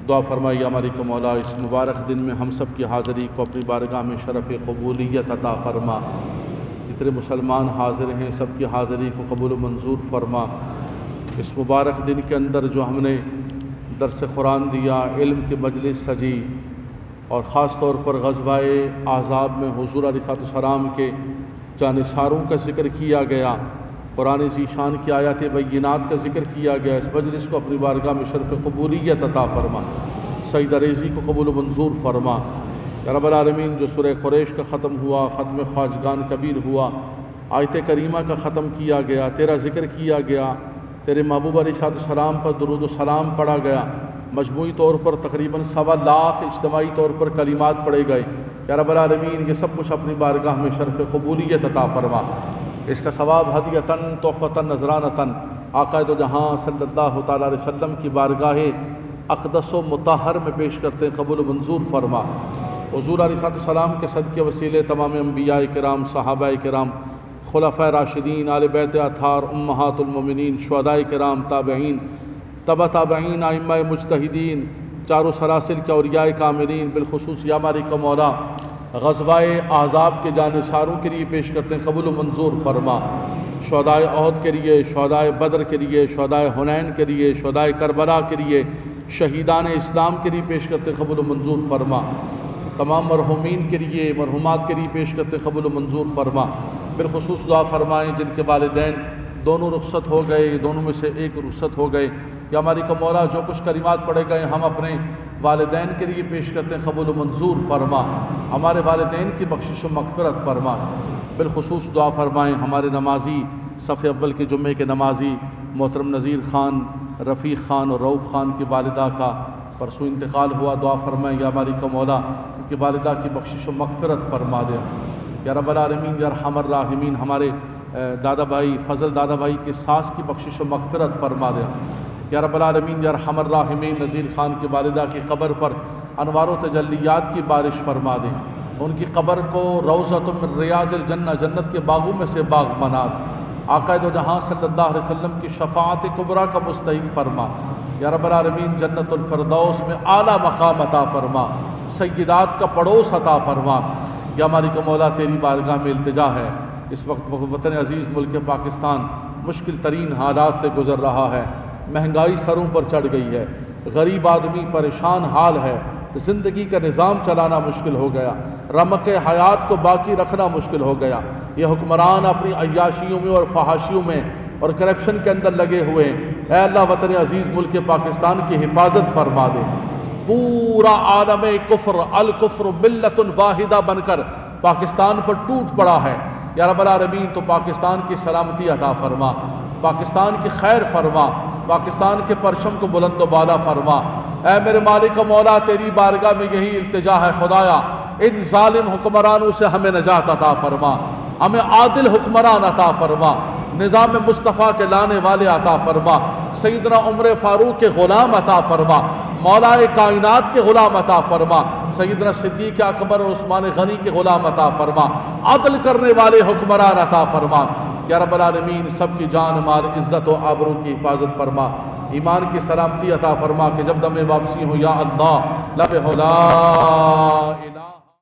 دعا فرمائیے ہماری کو مولا اس مبارک دن میں ہم سب کی حاضری کو اپنی بارگاہ میں شرف قبولیت عطا فرما۔ جتنے مسلمان حاضر ہیں سب کی حاضری کو قبول و منظور فرما۔ اس مبارک دن کے اندر جو ہم نے درس قرآن دیا، علم کی مجلس سجی، اور خاص طور پر غزوہ احزاب میں حضور علیہ السلام کے جانثاروں کا ذکر کیا گیا، قرآن ذی شان کی آیات بینات کا ذکر کیا گیا، اس مجلس کو اپنی بارگاہ میں شرف قبولیت عطا فرما، سجدہ ریزی کو قبول و منظور فرما۔ یا رب العالمین، جو سورہ قریش کا ختم ہوا، ختم خواجگان کبیر ہوا، آیت کریمہ کا ختم کیا گیا، تیرا ذکر کیا گیا، تیرے محبوب علیہ السلام پر درود و سلام پڑھا گیا، مجموعی طور پر تقریباً 1.25 لاکھ اجتماعی طور پر کلمات پڑھے گئے۔ یا رب العالمین، یہ سب کچھ اپنی بارگاہ میں شرف قبولیت عطا فرما۔ اس کا ثواب ہدیۃً تحفۃً نذرانۃً آقائے دو جہاں صلی اللہ تعالیٰ علیہ وسلم کی بارگاہ اقدس و مطہر میں پیش کرتے ہیں، قبول و منظور فرما۔ حضور علیہ السلام کے صدقے وسیلے تمام انبیاء کرام، صحابہ کرام، خلفاء راشدین، آل بیت اطہار، امہات المومنین، شہداء کرام، تابعین، تبع تابعین، ائمہ مجتہدین، چاروں سلاسل کے اولیاء کاملین، بالخصوص یا ہماری کا مولا غزوہ احزاب کے جانثاروں کے لیے پیش کرتے ہیں، قبول و منظور فرما۔ شہداء احد کے لیے، شہداء بدر کے لیے، شہداء حنین کے لیے، شہداء کربلا کے لیے، شہیدان اسلام کے لیے پیش کرتے ہیں، قبول و منظور فرما۔ تمام مرحومین کے لیے، مرحومات کے لیے پیش کرتے ہیں، قبول و منظور فرما۔ بالخصوص دعا فرمائیں جن کے والدین دونوں رخصت ہو گئے، دونوں میں سے ایک رخصت ہو گئے، یا ہماری کا مولا جو کچھ کلمات پڑھے گئے ہم اپنے والدین کے لیے پیش کرتے ہیں، قبول و منظور فرما۔ ہمارے والدین کی بخشش و مغفرت فرما۔ بالخصوص دعا فرمائیں ہمارے نمازی، صف اول کے جمعے کے نمازی محترم نذیر خان، رفیق خان اور رؤوف خان کی والدہ کا پرسوں انتقال ہوا، دعا فرمائیں یا ہماری کا مولا ان کی والدہ کی بخشش و مغفرت فرما دے۔ یا رب العالمین یا ارحم الراحمین، ہمارے دادا بھائی فضل دادا بھائی کی ساس کی بخشش و مغفرت فرما دے۔ یا رب العالمین یا ارحم الراحمین، نذیر خان کی والدہ کی قبر پر انوار و تجلیات کی بارش فرما دے، ان کی قبر کو روضۃ من ریاض الجنہ، جنت کے باغوں میں سے باغ بنا دے۔ آقا دو جہاں صلی اللہ علیہ وسلم کی شفاعت کبریٰ کا مستحق فرما۔ یا رب العالمین جنت الفردوس میں اعلیٰ مقام عطا فرما، سیدات کا پڑوس عطا فرما۔ یا ہماری کا مولا تیری بارگاہ میں التجا ہے، اس وقت وطن عزیز ملک پاکستان مشکل ترین حالات سے گزر رہا ہے، مہنگائی سروں پر چڑھ گئی ہے، غریب آدمی پریشان حال ہے، زندگی کا نظام چلانا مشکل ہو گیا، رمق حیات کو باقی رکھنا مشکل ہو گیا۔ یہ حکمران اپنی عیاشیوں میں اور فحاشیوں میں اور کرپشن کے اندر لگے ہوئے ہیں۔ اے اللہ وطن عزیز ملک پاکستان کی حفاظت فرما دے۔ پورا عالم کفر، الکفر ملت واحدہ بن کر پاکستان پر ٹوٹ پڑا ہے۔ یا رب العالمین تو پاکستان کی سلامتی عطا فرما، پاکستان کی خیر فرما، پاکستان کے پرچم کو بلند و بالا فرما۔ اے میرے مالک و مولا تیری بارگاہ میں یہی التجا ہے، خدایا ان ظالم حکمرانوں سے ہمیں نجات عطا فرما، ہمیں عادل حکمران عطا فرما، نظام مصطفیٰ کے لانے والے عطا فرما، سیدنا عمر فاروق کے غلام عطا فرما، مولا کائنات کے غلام عطا فرما، سیدنا صدیق اکبر اور عثمان غنی کے غلام عطا فرما، عدل کرنے والے حکمران عطا فرما۔ یا رب العالمین سب کی جان مال عزت و آبرو کی حفاظت فرما، ایمان کی سلامتی عطا فرما کہ جب دم واپسی ہو یا اللہ لب